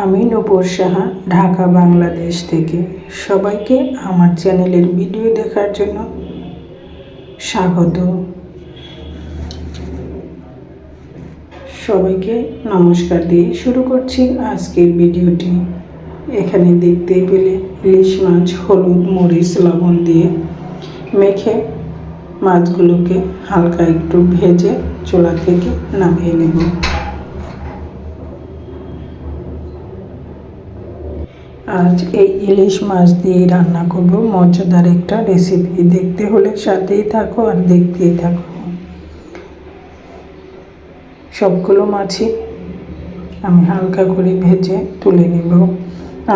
আমি নূপুর সাহা, ঢাকা, বাংলাদেশ থেকে সবাইকে আমার চ্যানেলের ভিডিও দেখার জন্য স্বাগত। সবাইকে নমস্কার দিয়ে শুরু করছি আজকের ভিডিওটি। এখানে দেখতে পেলে ইলিশ মাছ হলুদ, মরিচ, লবণ দিয়ে মেখে মাছগুলোকে হালকা একটু ভেজে চুলা থেকে নামিয়ে নেব। আজ এই ইলিশ মাছ দিয়ে রান্না করব মজাদার একটা রেসিপি। দেখতে হলে সাথেই থাকো আর দেখতেই থাকো। সবগুলো মাছই আমি হালকা করে ভেজে তুলে নেব।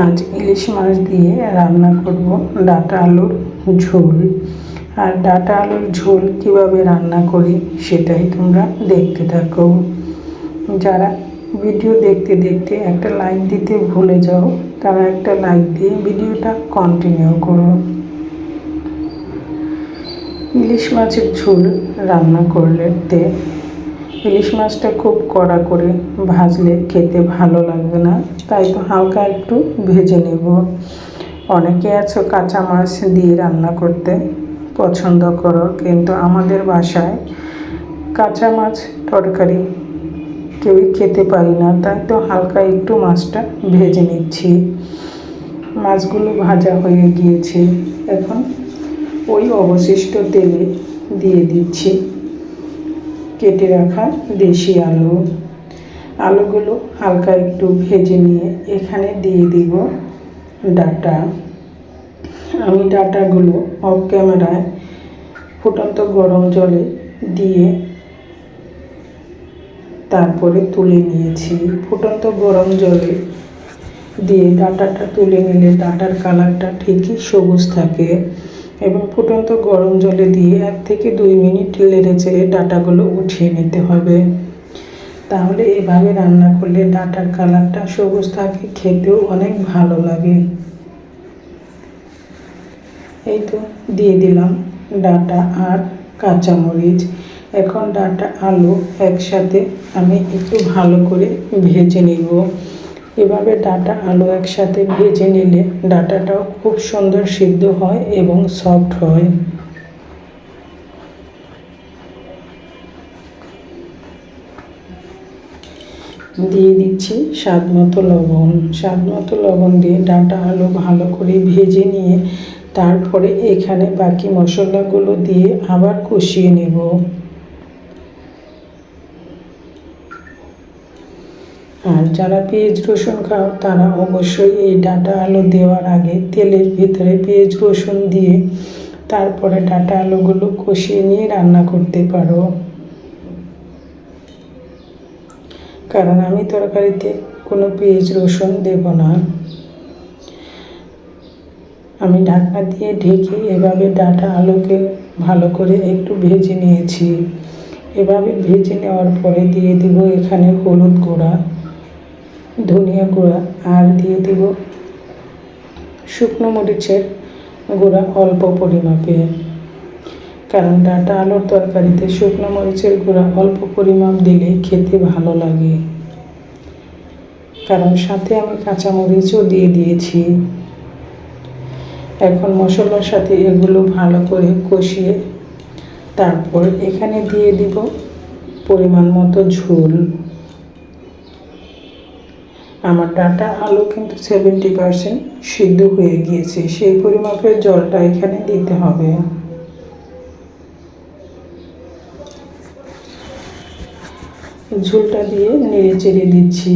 আজ ইলিশ মাছ দিয়ে রান্না করব ডাঁটা আলুর ঝোল। আর ডাঁটা আলুর ঝোল কীভাবে রান্না করি সেটাই তোমরা দেখতে থাকো। যারা ভিডিও দেখতে দেখতে একটা লাইক দিতে ভুলে যাও, তারা একটা লাইক দিয়ে ভিডিওটা কন্টিনিউ করো। ইলিশ মাছের ঝোল রান্না করলে ইলিশ মাছটা খুব কড়া করে ভাজলে খেতে ভালো লাগবে না, তাই তো হালকা একটু ভেজে নেব। অনেকে আছো কাঁচা মাছ দিয়ে রান্না করতে পছন্দ করো, কিন্তু আমাদের বাসায় কাঁচা মাছ তরকারি কেউই খেতে পারি না, তাই তো হালকা একটু মাছটা ভেজে নিচ্ছি। মাছগুলো ভাজা হয়ে গিয়েছে, এখন ওই অবশিষ্ট তেলে দিয়ে দিচ্ছি কেটে রাখা দেশি আলুগুলো হালকা একটু ভেজে নিয়ে এখানে দিয়ে দিব ডাঁটা। আমি ডাঁটাগুলো অফ ক্যামেরায় ফুটন্ত গরম জলে দিয়ে তারপরে তুলে নিয়েছি। ফুটন্ত গরম জলে দিয়ে ডাঁটাটা তুলে নিলে ডাঁটার কালারটা ঠিকই সবুজ থাকে, এবং ফুটন্ত গরম জলে দিয়ে 1 থেকে 2 মিনিট নেড়ে চেড়ে ডাঁটাগুলো উঠিয়ে নিতে হবে। তাহলে এভাবে রান্না করলে ডাঁটার কালারটা সবুজ থাকে, খেতেও অনেক ভালো লাগে। এই তো দিয়ে দিলাম ডাঁটা আর কাঁচামরিচ। এখন ডাঁটা আলু একসাথে আমি একটু ভালো করে ভেজে নিব। এভাবে ডাঁটা আলু একসাথে ভেজে নিলে ডাঁটাটাও খুব সুন্দর সিদ্ধ হয় এবং সফট হয়। দিয়ে দিচ্ছি স্বাদ মতো লবণ দিয়ে ডাঁটা আলু ভালো করে ভেজে নিয়ে তারপরে এখানে বাকি মশলাগুলো দিয়ে আবার কষিয়ে নেব। আর যারা পেঁয়াজ রসুন খাও তারা অবশ্যই এই ডাঁটা আলু দেওয়ার আগে তেলের ভিতরে পেঁয়াজ রসুন দিয়ে তারপরে ডাঁটা আলুগুলো কষিয়ে নিয়ে রান্না করতে পারো, কারণ আমি তরকারিতে কোনো পেঁয়াজ রসুন দেব না। আমি ঢাকনা দিয়ে ঢেকে এভাবে ডাঁটা আলুকে ভালো করে একটু ভেজে নিয়েছি। এভাবে ভেজে নেওয়ার পরে দিয়ে দিব এখানে হলুদ গুঁড়া, ধনিয়া গুঁড়া, আর দিয়ে দিব শুকনো মরিচের গুঁড়া অল্প পরিমাপে, কারণ ডাঁটা আলুর তরকারিতে শুকনো মরিচের গুঁড়া অল্প পরিমাপ দিলে খেতে ভালো লাগে, কারণ সাথে আমি কাঁচামরিচও দিয়ে দিয়েছি। এখন মশলার সাথে এগুলো ভালো করে কষিয়ে তারপর এখানে দিয়ে দিব পরিমাণ মতো ঝোল। আমার ডাঁটা আলু কিন্তু 70% সিদ্ধ হয়ে গিয়েছে, সেই পরিমাপের জলটা এখানে দিতে হবে। ঝোলটা দিয়ে নেড়ে চেড়ে দিচ্ছি।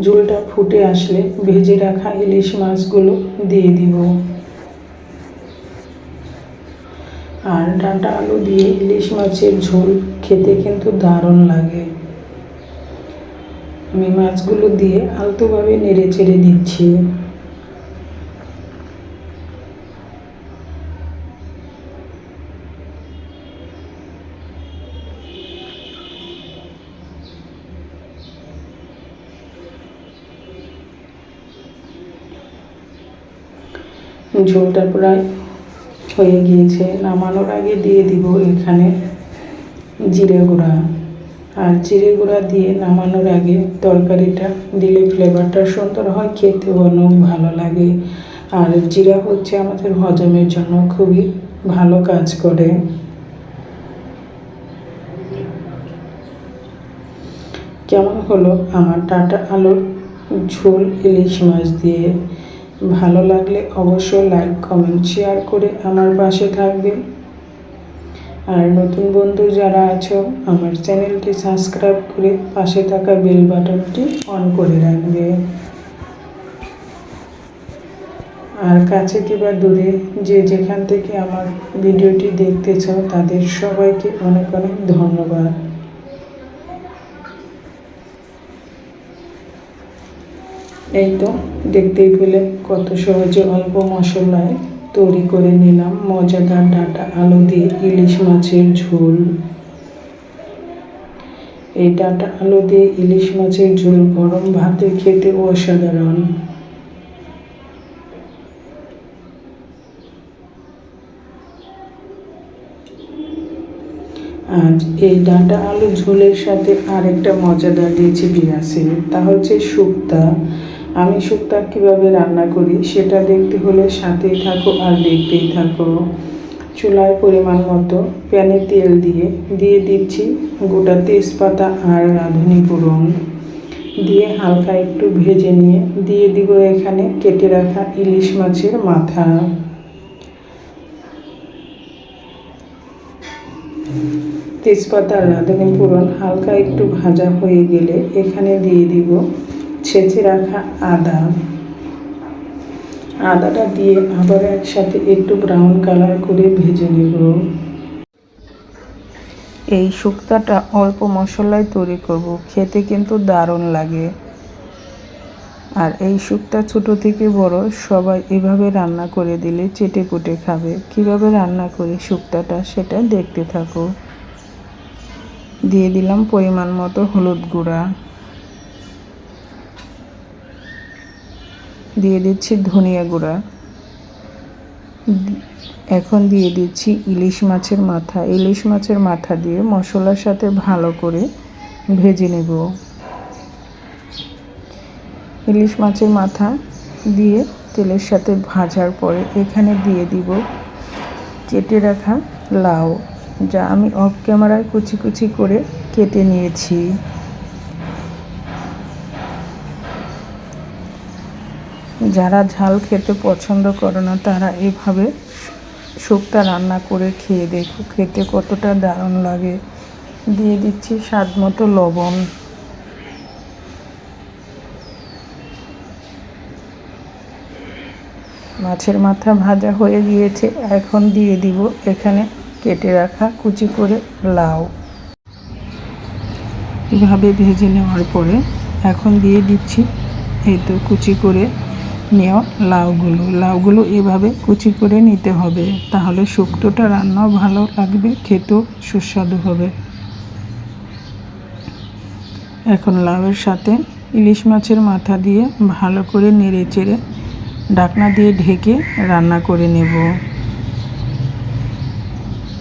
ঝোলটা ফুটে আসলে ভেজে রাখা ইলিশ মাছগুলো দিয়ে দিব। আর ডাঁটা আলু দিয়ে ইলিশ মাছের ঝোল খেতে কিন্তু দারুণ লাগে। আমি মাছগুলো দিয়ে আলতোভাবে নেড়ে চেড়ে দিচ্ছি। ঝোলটা প্রায় হয়ে গিয়েছে। নামানোর আগে দিয়ে দিব এখানে জিরে গুঁড়া আর জিরে গুঁড়া দিয়ে নামানোর আগে তরকারিটা দিলে ফ্লেভারটা সুন্দর হয়, খেতেও অনেক ভালো লাগে। আর জিরা হচ্ছে আমাদের হজমের জন্য খুবই ভালো কাজ করে। কেমন হলো আমার ডাঁটা আলুর ঝোল ইলিশ মাছ দিয়ে? ভালো লাগলে অবশ্যই লাইক কমেন্ট শেয়ার করে আমার পাশে থাকবে। আর নতুন বন্ধু যারা আছো আমার চ্যানেলটি সাবস্ক্রাইব করে পাশে থাকা বেল বাটনটি অন করে রাখবে। আর কাছে কিংবা দূরে যে যেখান থেকে আমার ভিডিওটি দেখতেছ তাদের সবাইকে অনেক অনেক ধন্যবাদ। এই তো দেখতেই পেলে কত সহজে অল্প মশলায় তৈরি করে নিলাম মজাদার ডাঁটা আলু দিয়ে ইলিশ মাছের ঝোল। এই ডাঁটা আলু দিয়ে ইলিশ মাছের ঝোল গরম ভাতে খেতে অসাধারণ। আজ এই ডাঁটা আলু ঝোলের সাথে আরেকটা মজাদার রেসিপি আছে, তা হচ্ছে শুক্তা। আমি শুক্তা কীভাবে রান্না করি সেটা দেখতে হলে সাথেই থাকো আর দেখতেই থাকো। চুলায় পরিমাণ মতো প্যানে তেল দিয়ে দিচ্ছি গোটা তেজপাতা আর রাঁধুনি ফোড়ন দিয়ে হালকা একটু ভেজে নিয়ে দিয়ে দিব এখানে কেটে রাখা ইলিশ মাছের মাথা। তেজপাতা আর রাঁধুনি ফোড়ন হালকা একটু ভাজা হয়ে গেলে এখানে দিয়ে দিব ছেঁচে রাখা আদাটা দিয়ে আবার একসাথে একটু ব্রাউন কালার করে ভেজে নেব। এই শুক্তাটা অল্প মশলায় তৈরি করব, খেতে কিন্তু দারুণ লাগে। আর এই শুক্তা ছোটো থেকে বড় সবাই এভাবে রান্না করে দিলে চেটেপুটে খাবে। কিভাবে রান্না করি শুক্তাটা সেটা দেখতে থাকো। দিয়ে দিলাম পরিমাণ মতো হলুদ গুঁড়া, দিয়ে দিচ্ছি ধনিয়া গুঁড়া, এখন দিয়ে দিচ্ছি ইলিশ মাছের মাথা। ইলিশ মাছের মাথা দিয়ে মশলার সাথে ভালো করে ভেজে নেব। ইলিশ মাছের মাথা দিয়ে তেলের সাথে ভাজার পরে এখানে দিয়ে দিব কেটে রাখা লাউ, যা আমি অফ ক্যামেরায় কুচি কুচি করে কেটে নিয়েছি। যারা ঝাল খেতে পছন্দ করে না তারা এভাবে শুক্তা রান্না করে খেয়ে দেখো, খেতে কতটা দারুণ লাগে। দিয়ে দিচ্ছি স্বাদ মতো লবণ। মাছের মাথা ভাজা হয়ে গিয়েছে, এখন দিয়ে দিব এখানে কেটে রাখা কুচি করে লাউ। এভাবে ভেজে নেওয়ার পরে এখন দিয়ে দিচ্ছি এই তো কুচি করে নেওয়া লাউগুলো এভাবে কুচি করে নিতে হবে, তাহলে শুক্তোটা রান্নাও ভালো লাগবে, খেতেও সুস্বাদু হবে। এখন লাউয়ের সাথে ইলিশ মাছের মাথা দিয়ে ভালো করে নেড়ে চেড়ে ঢাকনা দিয়ে ঢেকে রান্না করে নেব।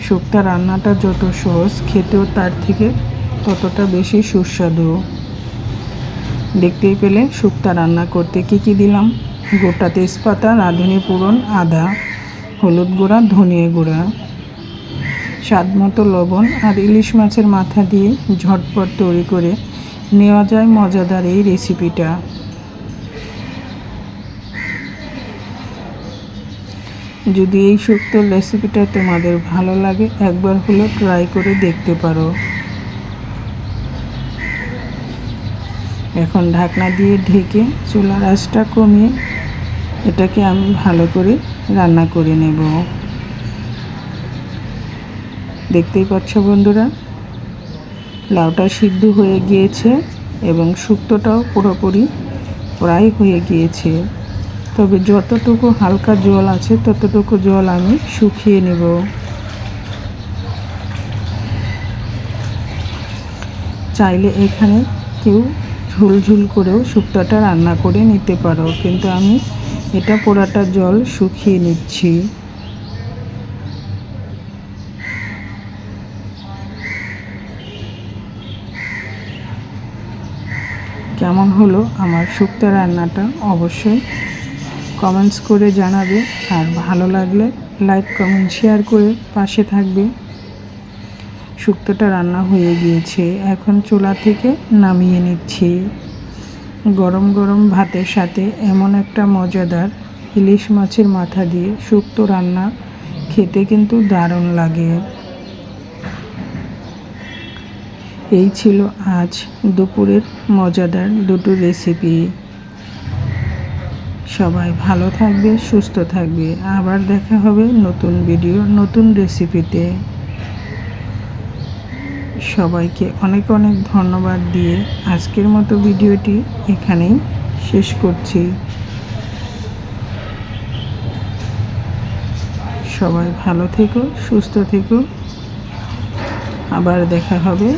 শুক্তা রান্নাটা যত সহজ, খেতেও তার থেকে ততটা বেশি সুস্বাদু। দেখতেই পেলে শুক্তা রান্না করতে কী কী দিলাম: গোটা তেজপাতা, রাঁধুনি ফোড়ন, আদা, হলুদ গুঁড়া, ধনিয়া গুঁড়া, স্বাদ মতো লবণ আর ইলিশ মাছের মাথা দিয়ে ঝটপট তৈরি করে নেওয়া যায় মজাদার এই রেসিপিটা। যদি এই শুক্তোর রেসিপিটা তোমাদের ভালো লাগে একবার হলেও ট্রাই করে দেখতে পারো। এখন ঢাকনা দিয়ে ঢেকে চুলার আঁচটা কমিয়ে এটাকে আমি ভালো করে রান্না করে নেব। দেখতেই পাচ্ছ বন্ধুরা, লাউটা সিদ্ধ হয়ে গিয়েছে এবং শুক্তোটাও পুরোপুরি প্রায় হয়ে গিয়েছে। তবে যতটুকু হালকা জল আছে ততটুকু জল আমি শুকিয়ে নেব। চাইলে এখানে কেউ ঝুল করেও শুক্তোটা রান্না করে নিতে পারো, কিন্তু আমি এটা পুরাটা জল শুকিয়ে নিচ্ছি। কেমন হলো আমার শুক্তো রান্নাটা অবশ্যই কমেন্টস করে জানাবে, আর ভালো লাগলে লাইক কমেন্ট শেয়ার করে পাশে থাকবে। শুক্তোটা রান্না হয়ে গিয়েছে, এখন চুলা থেকে নামিয়ে নিচ্ছি। গরম গরম ভাতের সাথে এমন একটা মজাদার ইলিশ মাছের মাথা দিয়ে শুক্তো রান্না খেতে কিন্তু দারুণ লাগে। এই ছিল আজ দুপুরের মজাদার দুটো রেসিপি। সবাই ভালো থাকবে, সুস্থ থাকবে। আবার দেখা হবে নতুন ভিডিও, নতুন রেসিপিতে। সবাইকে অনেক অনেক ধন্যবাদ দিয়ে আজকের মতো ভিডিওটি এখানেই শেষ করছি। সবাই ভালো থেকো, সুস্থ থেকো। আবার দেখা হবে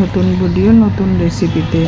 নতুন ভিডিও, নতুন রেসিপিতে।